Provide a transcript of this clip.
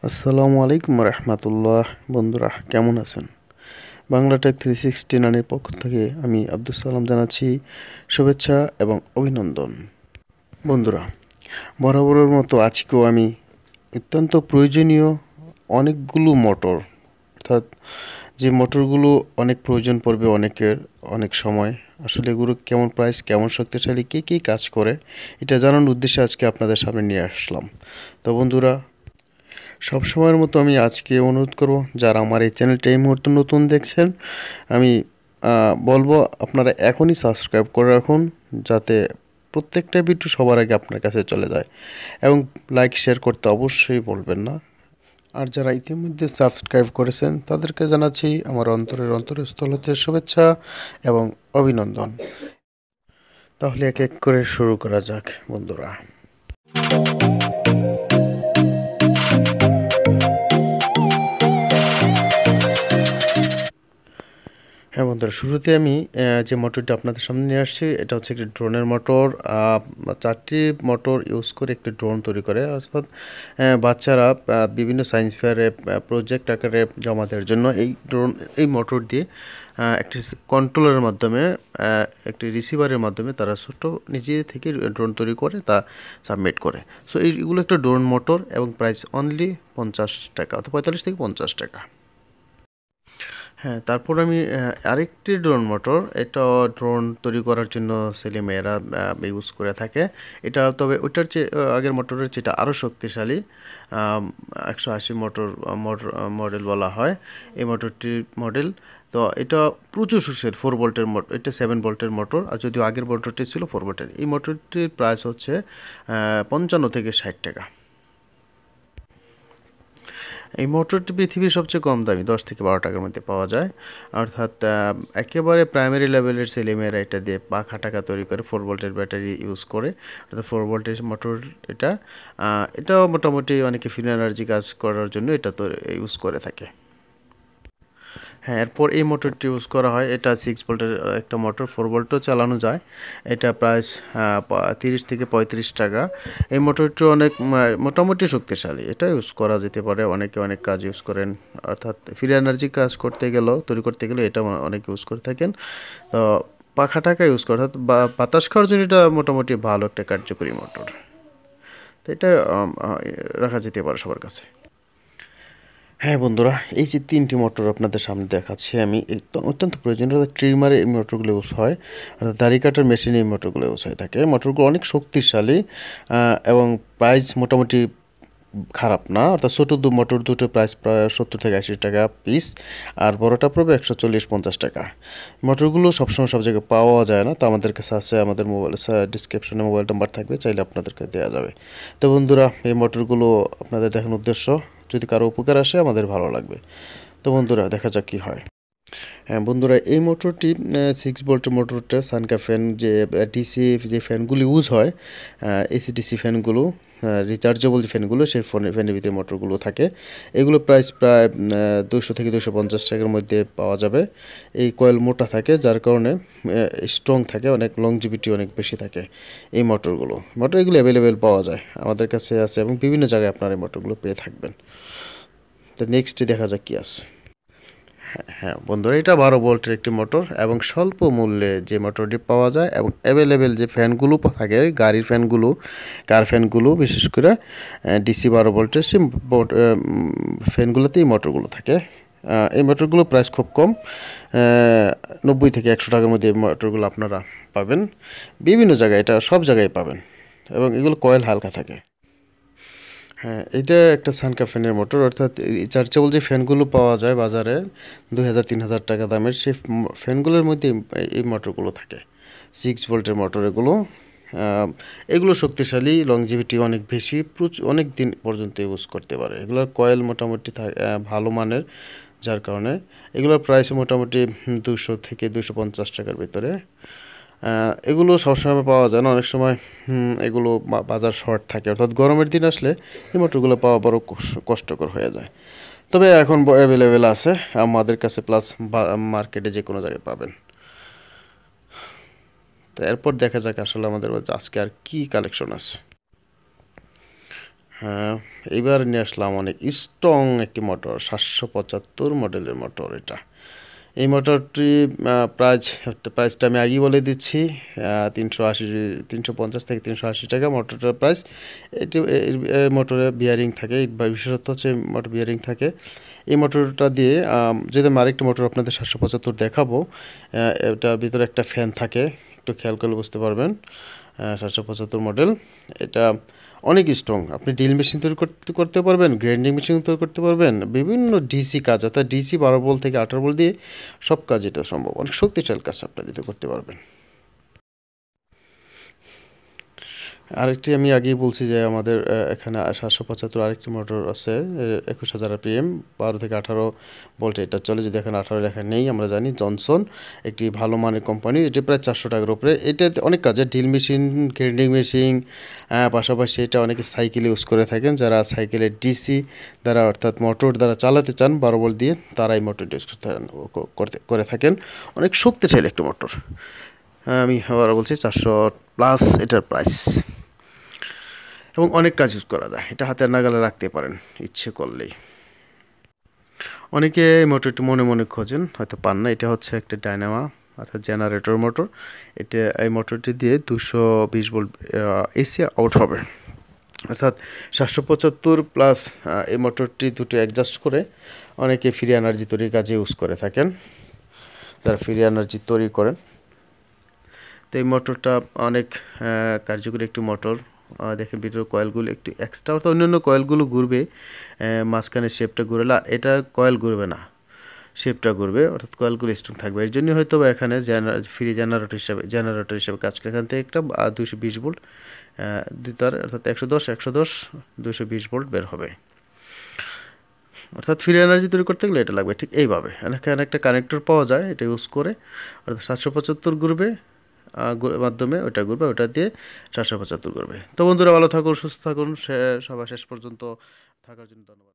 আসসালামু আলাইকুম রহমতুল্লাহ। বন্ধুরা কেমন আছেন? বাংলা টেক 369 এর পক্ষ থেকে আমি আব্দুল সালাম জানাচ্ছি শুভেচ্ছা এবং অভিনন্দন। বন্ধুরা, বরাবরের মতো আজকেও আমি অত্যন্ত প্রয়োজনীয় অনেকগুলো মোটর, অর্থাৎ যে মোটরগুলো অনেক প্রয়োজন পড়বে অনেকের অনেক সময়, আসলে এগুলো কেমন প্রাইস, কেমন শক্তিশালী, কী কী কাজ করে, এটা জানানোর উদ্দেশ্যে আজকে আপনাদের সামনে নিয়ে আসলাম। তো বন্ধুরা, সব সময়ের মতো আমি আজকে অনুরোধ করব, যারা আমার এই চ্যানেলটা এই মুহূর্তে নতুন দেখছেন, আমি বলবো আপনারা এখনই সাবস্ক্রাইব করে রাখুন, যাতে প্রত্যেকটা ভিডিও সবার আগে আপনার কাছে চলে যায়, এবং লাইক শেয়ার করতে অবশ্যই বলবেন না। আর যারা ইতিমধ্যে সাবস্ক্রাইব করেছেন তাদেরকে জানাচ্ছি আমার অন্তরস্থল হতে শুভেচ্ছা এবং অভিনন্দন। তাহলে এক এক করে শুরু করা যাক বন্ধুরা। হ্যাঁ বন্ধুরা, শুরুতে আমি যে মোটরটি আপনাদের সামনে নিয়ে আসছি, এটা হচ্ছে একটি ড্রোনের মোটর। 4টি মোটর ইউজ করে একটি ড্রোন তৈরি করে, অর্থাৎ বাচ্চারা বিভিন্ন সায়েন্স ফেয়ারে প্রজেক্ট আকারে জমা দেওয়ার জন্য এই মোটর দিয়ে একটি কন্ট্রোলারের মাধ্যমে, একটি রিসিভারের মাধ্যমে তারা ছোট্ট নিজে থেকে ড্রোন তৈরি করে তা সাবমিট করে। সো এইগুলো একটা ড্রোন মোটর এবং প্রাইস অনলি 50 টাকা, অর্থাৎ 45 থেকে 50 টাকা। হ্যাঁ, তারপর আমি আরেকটি ড্রোন মোটর, এটা ড্রোন তৈরি করার জন্য ছেলেমেয়েরা ইউজ করে থাকে। এটা তবে ওইটার চেয়ে আগের মোটরের চেয়ে এটা আরও শক্তিশালী। 180 মডেল বলা হয় এই মোটরটির মডেল। তো এটা প্রচুর সুসের 4 ভোল্টের মোটর, এটা 7 ভোল্টের মোটর, আর যদিও আগের মোটরটি ছিল 4 ভোল্টের। এই মোটরটির প্রাইস হচ্ছে 55 থেকে 60 টাকা। এই মোটরটি পৃথিবীর সবচেয়ে কম দামি, 10 থেকে 12 টাকার মধ্যে পাওয়া যায়। অর্থাৎ একেবারে প্রাইমারি লেভেলের ছেলেমেয়েরা এটা দিয়ে পাখা টাকা তৈরি করে, 4 ভোল্টের ব্যাটারি ইউজ করে। অর্থাৎ 4 ভোল্টের মোটর এটা। এটাও মোটামুটি অনেকে ফ্রি এনার্জি কাজ করার জন্য এটা তো ইউজ করে থাকে। হ্যাঁ, এরপর এই মোটরটি ইউজ করা হয়, এটা 6 ভোল্টের একটা মোটর, 4 ভোল্টও চালানো যায়। এটা প্রাইস 30 থেকে 35 টাকা। এই মোটরটি অনেক মোটামুটি শক্তিশালী, এটা ইউজ করা যেতে পারে, অনেকে অনেক কাজ ইউজ করেন। অর্থাৎ ফ্রি এনার্জি কাজ করতে গেলেও, তৈরি করতে গেলে এটা অনেকে ইউজ করে থাকেন। তো পাখা টাকা ইউজ করে, অর্থাৎ বাতাস খাওয়ার জন্য এটা মোটামুটি ভালো একটা কার্যকরী মোটর। তো এটা রাখা যেতে পারে সবার কাছে। হ্যাঁ বন্ধুরা, এই যে 3টি মোটর আপনাদের সামনে দেখাচ্ছি আমি, অত্যন্ত প্রয়োজনীয় ট্রিমারে এই মোটরগুলো ইউজ হয়, অর্থাৎ দাড়ি কাটার মেশিনে এই মোটরগুলো ইউজ হয়ে থাকে। মোটরগুলো অনেক শক্তিশালী এবং প্রাইস মোটামুটি খারাপ না। অর্থাৎ ছোটো মোটর দুটো প্রাইস প্রায় 70 থেকে 80 টাকা পিস, আর বড়টা পড়বে 140-50 টাকা। মোটরগুলো সবসময় সব জায়গায় পাওয়া যায় না, তো আমাদের কাছে আছে, আমাদের মোবাইল ডিসক্রিপশনে মোবাইল নাম্বার থাকবে, চাইলে আপনাদেরকে দেওয়া যাবে। তো বন্ধুরা, এই মোটরগুলো আপনাদের দেখানোর উদ্দেশ্য, যদি কারো উপকার আসে আমাদের ভালো লাগবে। তো বন্ধুরা, দেখা যাক কী হয়। হ্যাঁ বন্ধুরা, এই মোটরটি 6 ভোল্টের মোটরটা সানকা ফ্যান, যে ডিসি যে ফ্যানগুলো ইউজ হয়, এসি ডিসি ফ্যানগুলো, রিচার্জেবল যে ফ্যানগুলো, সেই ফ্যানের ভিতরে মোটরগুলো থাকে। এগুলো প্রাইস প্রায় 200 থেকে 250 টাকার মধ্যে পাওয়া যাবে। এই কয়েল মোটা থাকে, যার কারণে স্ট্রং থাকে, অনেক লংজিভিটি অনেক বেশি থাকে এই মোটর এগুলো অ্যাভেলেবেল পাওয়া যায়, আমাদের কাছে আছে, এবং বিভিন্ন জায়গায় আপনারা এই মোটরগুলো পেয়ে থাকবেন। তো নেক্সটে দেখা যাক কী আছে। হ্যাঁ বন্ধুরা, এটা 12 ভোল্টের একটি মোটর, এবং স্বল্প মূল্যে যে মোটরটি পাওয়া যায়, এবং অ্যাভেলেবেল যে ফ্যানগুলো থাকে, গাড়ির ফ্যানগুলো, কার ফ্যানগুলো, বিশেষ করে ডিসি 12 ভোল্টের সেই ফ্যানগুলোতে এই মোটরগুলো থাকে। এই মোটরগুলো প্রাইস খুব কম, 90 থেকে 100 টাকার মধ্যে এই মোটরগুলো আপনারা পাবেন বিভিন্ন জায়গায়, এটা সব জায়গায় পাবেন, এবং এগুলো কয়েল হালকা থাকে। হ্যাঁ, এটা একটা সানকা ফ্যানের মোটর, অর্থাৎ রিচার্জেবল যে ফ্যানগুলো পাওয়া যায় বাজারে 2000-3000 টাকা দামের, সেই ফ্যানগুলোর মধ্যে এই মোটরগুলো থাকে। 6 ভোল্টের মোটর এগুলো। এগুলো শক্তিশালী, লংজিভিটি অনেক বেশি, অনেক দিন পর্যন্ত ইউজ করতে পারে। এগুলোর কয়েল মোটামুটি ভালো মানের, যার কারণে এগুলোর প্রাইস মোটামুটি 200 থেকে 250 টাকার ভিতরে। এগুলো সবসময় পাওয়া যায় না, অনেক সময় এগুলো বাজার শর্ট থাকে, অর্থাৎ গরমের দিন আসলে এই মোটরগুলো পাওয়া বড় কষ্টকর হয়ে যায়। তবে এখন অ্যাভেলেবেল আছে আমাদের কাছে, প্লাস মার্কেটে যে কোনো জায়গায় পাবেন। তো এরপর দেখা যাক আসলে আমাদের আজকে আর কি কালেকশন আছে। হ্যাঁ, এইবার নিয়ে আসলাম অনেক স্ট্রং একটি মোটর, 775 মডেলের মোটর এটা। এই মোটরটি প্রাইসটা আমি আগেই বলে দিচ্ছি, 380 350 থেকে 380 টাকা মোটরটার প্রাইস। এটি মোটরে বিয়ারিং থাকে, বিশেষত্ব হচ্ছে মোটর বিয়ারিং থাকে। এই মোটরটা দিয়ে যদি আমি আরেকটি মোটর আপনাদের 775 দেখাবো, এটার ভিতরে একটা ফ্যান থাকে, একটু খেয়াল করলে বুঝতে পারবেন। 775 মডেল, এটা অনেক স্ট্রং। আপনি ড্রিল মেশিন তৈরি করতে পারবেন, গ্রাইন্ডিং মেশিন তৈরি করতে পারবেন, বিভিন্ন ডিসি কাজ, অর্থাৎ ডিসি 12 ভোল্ট থেকে 18 ভোল্ট দিয়ে সব কাজ এটা সম্ভব। অনেক শক্তিশালী কাজ আপনারা এটা করতে পারবেন। আরেকটি আমি আগেই বলছি যে আমাদের এখানে 775 আরেকটি মোটর আছে, 21,000 আরপিএম, 12 থেকে 18 ভোল্ট এটা চলে। যদি এখানে 18 লেখা নেই আমরা জানি, জনসন একটি ভালো মানের কোম্পানি, এটি প্রায় 400 টাকার উপরে। এটাতে অনেক কাজে, ড্রিল মেশিন, গ্রাইন্ডিং মেশিন, পাশাপাশি এটা অনেকে সাইকেল ইউজ করে থাকেন। যারা সাইকেলের ডিসি দ্বারা অর্থাৎ মোটর দ্বারা চালাতে চান 12 ভোল্ট দিয়ে, তারা এই মোটরটি ইউজ করে থাকেন। অনেক শক্তিশালী একটি মোটর। আমি আবার বলছি 400 প্লাস এটার প্রাইস, এবং অনেক কাজ ইউজ করা যায়। এটা হাতের নাগালে রাখতে পারেন ইচ্ছে করলেই। অনেকে এই মোটরটি মনে মনে খোঁজেন, হয়তো পান না। এটা হচ্ছে একটা ডায়নামা অর্থাৎ জেনারেটর মোটর। এটা এই মোটরটি দিয়ে 220 ভোল্ট এসি আউট হবে, অর্থাৎ 775 প্লাস। এই মোটরটি দুটো অ্যাডজাস্ট করে অনেকে ফ্রি এনার্জি তৈরির কাজে ইউজ করে থাকেন, যারা ফ্রি এনার্জি তৈরি করেন। তো এই মোটরটা অনেক কার্যকরী একটি মোটর। দেখেন ভিতরের কয়েলগুলো একটু এক্সট্রা, অর্থাৎ অন্যান্য কয়েলগুলো ঘুরবে, মাঝখানে শেপটা ঘুরলে, আর এটা কয়েল ঘুরবে না, শেপটা ঘুরবে, অর্থাৎ কয়েলগুলো স্ট্রং থাকবে। এর জন্য হয়তো বা এখানে ফ্রি জেনারেটর হিসেবে কাজ করে। এখান থেকে একটা 220 ভোল্ট তার, অর্থাৎ 110 220 ভোল্ট বের হবে। অর্থাৎ ফ্রি এনার্জি তৈরি করতে গেলে এটা লাগবে। ঠিক এইভাবে এখানে একটা কানেক্টর পাওয়া যায়, এটা ইউজ করে অর্থাৎ 775 ঘুরবে, মাধ্যমে ওটা ঘুরবে, ওটা দিয়ে 775 ঘুরবে। তো বন্ধুরা, ভালো থাকুন, সুস্থ থাকুন, সবাই শেষ পর্যন্ত থাকার জন্য ধন্যবাদ।